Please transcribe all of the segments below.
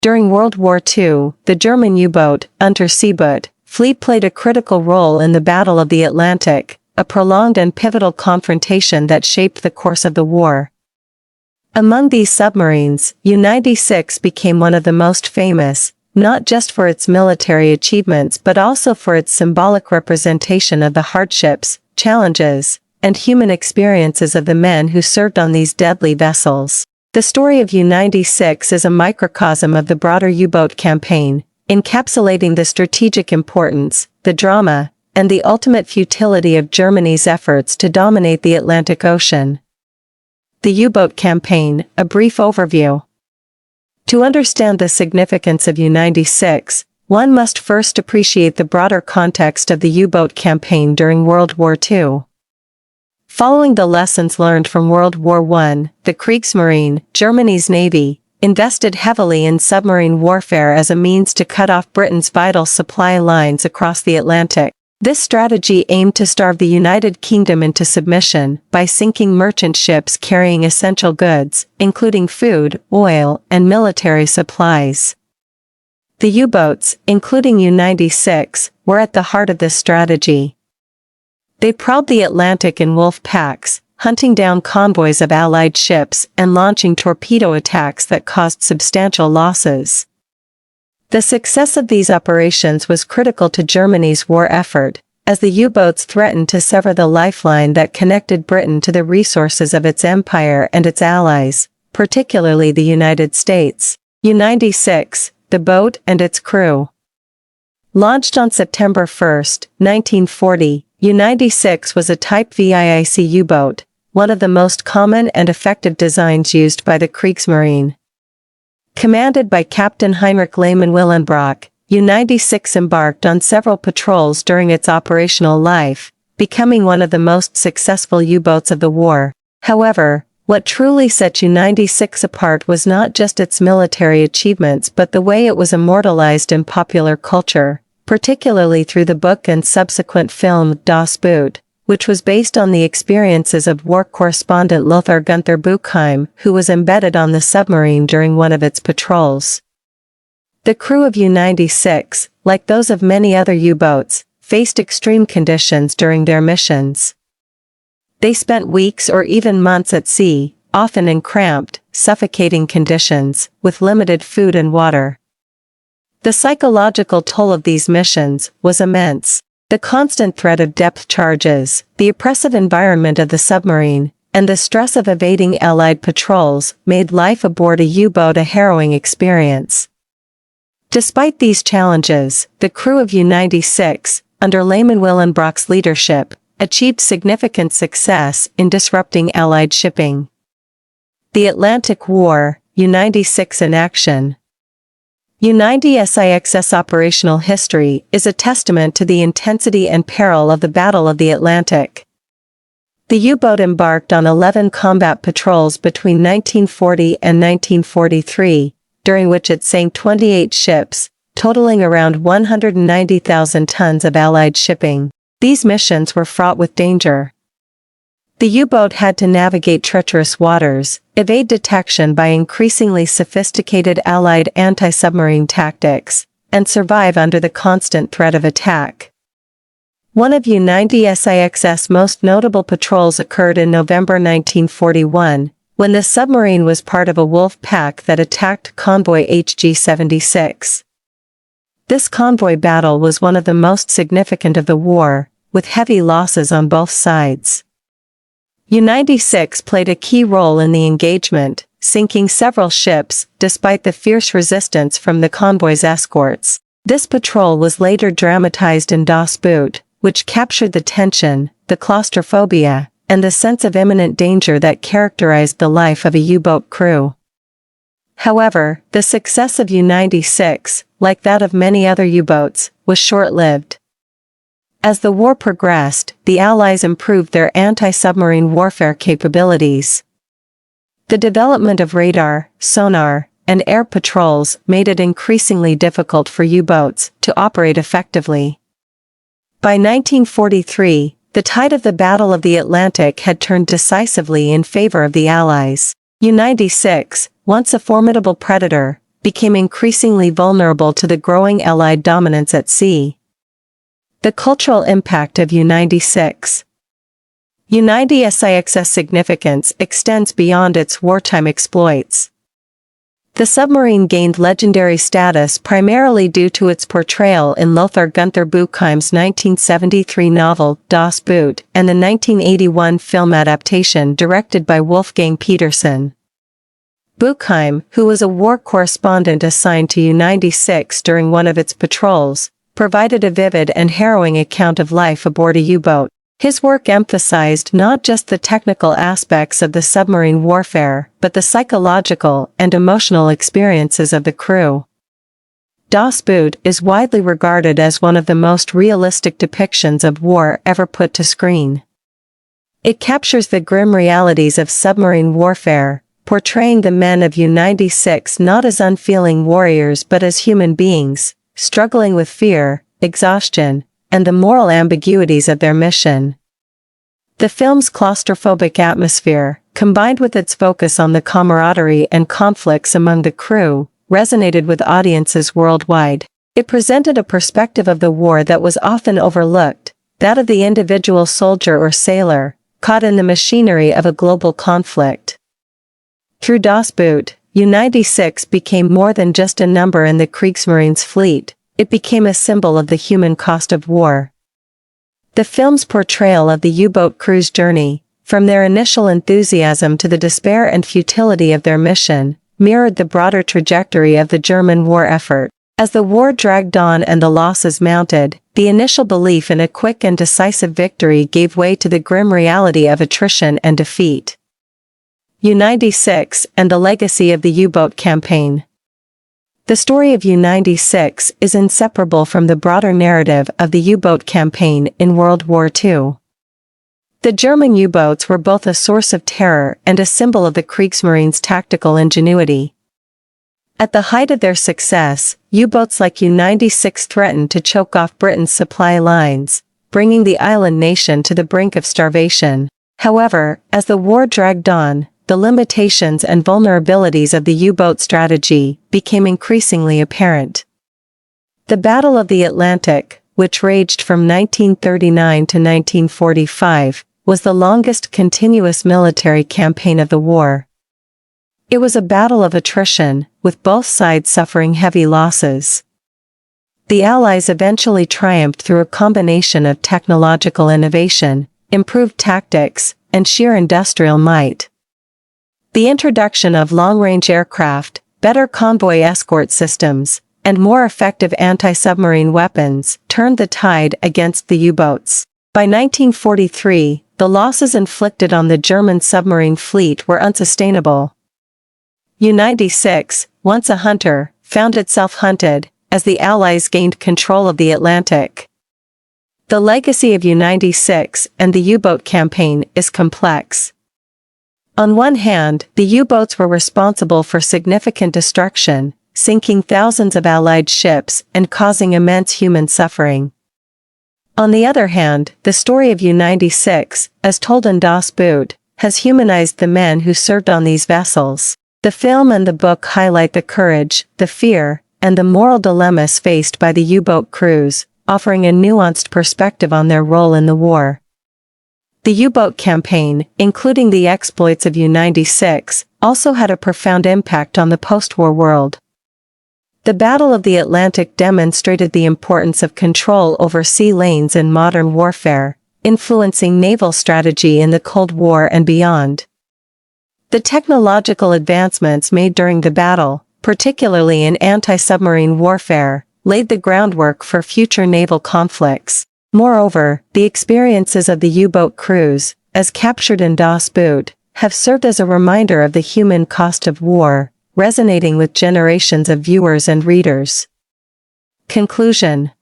During World War II, the German U-boat, Unterseeboot, fleet played a critical role in the Battle of the Atlantic, a prolonged and pivotal confrontation that shaped the course of the war. Among these submarines, U-96 became one of the most famous, not just for its military achievements but also for its symbolic representation of the hardships, challenges, and human experiences of the men who served on these deadly vessels. The story of U-96 is a microcosm of the broader U-boat campaign, encapsulating the strategic importance, the drama, and the ultimate futility of Germany's efforts to dominate the Atlantic Ocean. The U-boat campaign, a brief overview. To understand the significance of U-96, one must first appreciate the broader context of the U-boat campaign during World War II. Following the lessons learned from World War I, the Kriegsmarine, Germany's navy, invested heavily in submarine warfare as a means to cut off Britain's vital supply lines across the Atlantic. This strategy aimed to starve the United Kingdom into submission by sinking merchant ships carrying essential goods, including food, oil, and military supplies. The U-boats, including U-96, were at the heart of this strategy. They prowled the Atlantic in wolf packs, hunting down convoys of Allied ships and launching torpedo attacks that caused substantial losses. The success of these operations was critical to Germany's war effort, as the U-boats threatened to sever the lifeline that connected Britain to the resources of its empire and its allies, particularly the United States. U-96, the boat and its crew. Launched on September 1, 1940, U-96 was a Type VIIC U-boat, one of the most common and effective designs used by the Kriegsmarine. Commanded by Captain Heinrich Lehmann Willenbrock, U-96 embarked on several patrols during its operational life, becoming one of the most successful U-boats of the war. However, what truly set U-96 apart was not just its military achievements but the way it was immortalized in popular culture, particularly through the book and subsequent film Das Boot, which was based on the experiences of war correspondent Lothar Gunther Buchheim, who was embedded on the submarine during one of its patrols. The crew of U-96, like those of many other U-boats, faced extreme conditions during their missions. They spent weeks or even months at sea, often in cramped, suffocating conditions, with limited food and water. The psychological toll of these missions was immense. The constant threat of depth charges, the oppressive environment of the submarine, and the stress of evading Allied patrols made life aboard a U-boat a harrowing experience. Despite these challenges, the crew of U-96, under Lehmann Willenbrock's leadership, achieved significant success in disrupting Allied shipping. The Atlantic War, U-96 in action. U-96's operational history is a testament to the intensity and peril of the Battle of the Atlantic. The U-boat embarked on 11 combat patrols between 1940 and 1943, during which it sank 28 ships, totaling around 190,000 tons of Allied shipping. These missions were fraught with danger. The U-boat had to navigate treacherous waters, evade detection by increasingly sophisticated Allied anti-submarine tactics, and survive under the constant threat of attack. One of U-96's most notable patrols occurred in November 1941, when the submarine was part of a wolf pack that attacked convoy HG-76. This convoy battle was one of the most significant of the war, with heavy losses on both sides. U-96 played a key role in the engagement, sinking several ships, despite the fierce resistance from the convoy's escorts. This patrol was later dramatized in Das Boot, which captured the tension, the claustrophobia, and the sense of imminent danger that characterized the life of a U-boat crew. However, the success of U-96, like that of many other U-boats, was short-lived. As the war progressed, the Allies improved their anti-submarine warfare capabilities. The development of radar, sonar, and air patrols made it increasingly difficult for U-boats to operate effectively. By 1943, the tide of the Battle of the Atlantic had turned decisively in favor of the Allies. U-96, once a formidable predator, became increasingly vulnerable to the growing Allied dominance at sea. The cultural impact of U-96. U-96's significance extends beyond its wartime exploits. The submarine gained legendary status primarily due to its portrayal in Lothar Gunther Buchheim's 1973 novel Das Boot and the 1981 film adaptation directed by Wolfgang Petersen. Buchheim, who was a war correspondent assigned to U-96 during one of its patrols, provided a vivid and harrowing account of life aboard a U-boat. His work emphasized not just the technical aspects of the submarine warfare, but the psychological and emotional experiences of the crew. Das Boot is widely regarded as one of the most realistic depictions of war ever put to screen. It captures the grim realities of submarine warfare, portraying the men of U-96 not as unfeeling warriors but as human beings, struggling with fear, exhaustion, and the moral ambiguities of their mission. The film's claustrophobic atmosphere, combined with its focus on the camaraderie and conflicts among the crew, resonated with audiences worldwide. It presented a perspective of the war that was often overlooked, that of the individual soldier or sailor, caught in the machinery of a global conflict. Through Das Boot, U-96 became more than just a number in the Kriegsmarine's fleet. It became a symbol of the human cost of war. The film's portrayal of the U-boat crew's journey, from their initial enthusiasm to the despair and futility of their mission, mirrored the broader trajectory of the German war effort. As the war dragged on and the losses mounted, the initial belief in a quick and decisive victory gave way to the grim reality of attrition and defeat. U-96 and the legacy of the U-boat campaign. The story of U-96 is inseparable from the broader narrative of the U-boat campaign in World War II. The German U-boats were both a source of terror and a symbol of the Kriegsmarine's tactical ingenuity. At the height of their success, U-boats like U-96 threatened to choke off Britain's supply lines, bringing the island nation to the brink of starvation. However, as the war dragged on, the limitations and vulnerabilities of the U-boat strategy became increasingly apparent. The Battle of the Atlantic, which raged from 1939 to 1945, was the longest continuous military campaign of the war. It was a battle of attrition, with both sides suffering heavy losses. The Allies eventually triumphed through a combination of technological innovation, improved tactics, and sheer industrial might. The introduction of long-range aircraft, better convoy escort systems, and more effective anti-submarine weapons turned the tide against the U-boats. By 1943, the losses inflicted on the German submarine fleet were unsustainable. U-96, once a hunter, found itself hunted, as the Allies gained control of the Atlantic. The legacy of U-96 and the U-boat campaign is complex. On one hand, the U-boats were responsible for significant destruction, sinking thousands of Allied ships and causing immense human suffering. On the other hand, the story of U-96, as told in Das Boot, has humanized the men who served on these vessels. The film and the book highlight the courage, the fear, and the moral dilemmas faced by the U-boat crews, offering a nuanced perspective on their role in the war. The U-boat campaign, including the exploits of U-96, also had a profound impact on the post-war world. The Battle of the Atlantic demonstrated the importance of control over sea lanes in modern warfare, influencing naval strategy in the Cold War and beyond. The technological advancements made during the battle, particularly in anti-submarine warfare, laid the groundwork for future naval conflicts. Moreover, the experiences of the U-boat crews, as captured in Das Boot, have served as a reminder of the human cost of war, resonating with generations of viewers and readers. Conclusion.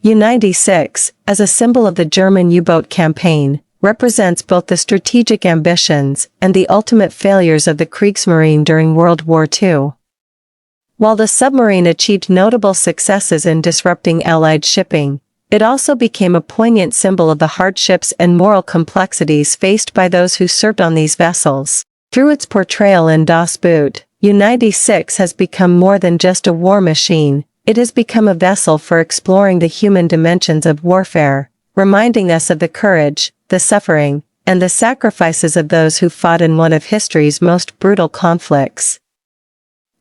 U-96, as a symbol of the German U-boat campaign, represents both the strategic ambitions and the ultimate failures of the Kriegsmarine during World War II. While the submarine achieved notable successes in disrupting Allied shipping, it also became a poignant symbol of the hardships and moral complexities faced by those who served on these vessels. Through its portrayal in Das Boot, U-96 has become more than just a war machine, it has become a vessel for exploring the human dimensions of warfare, reminding us of the courage, the suffering, and the sacrifices of those who fought in one of history's most brutal conflicts.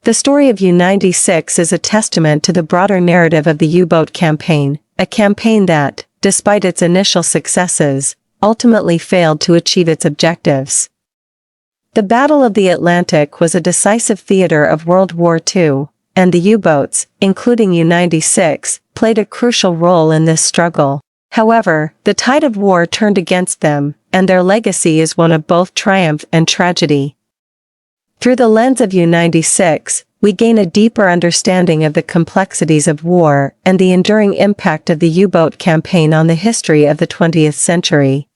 The story of U-96 is a testament to the broader narrative of the U-boat campaign, a campaign that, despite its initial successes, ultimately failed to achieve its objectives. The Battle of the Atlantic was a decisive theater of World War II, and the U-boats, including U-96, played a crucial role in this struggle. However, the tide of war turned against them, and their legacy is one of both triumph and tragedy. Through the lens of U-96, we gain a deeper understanding of the complexities of war and the enduring impact of the U-boat campaign on the history of the 20th century.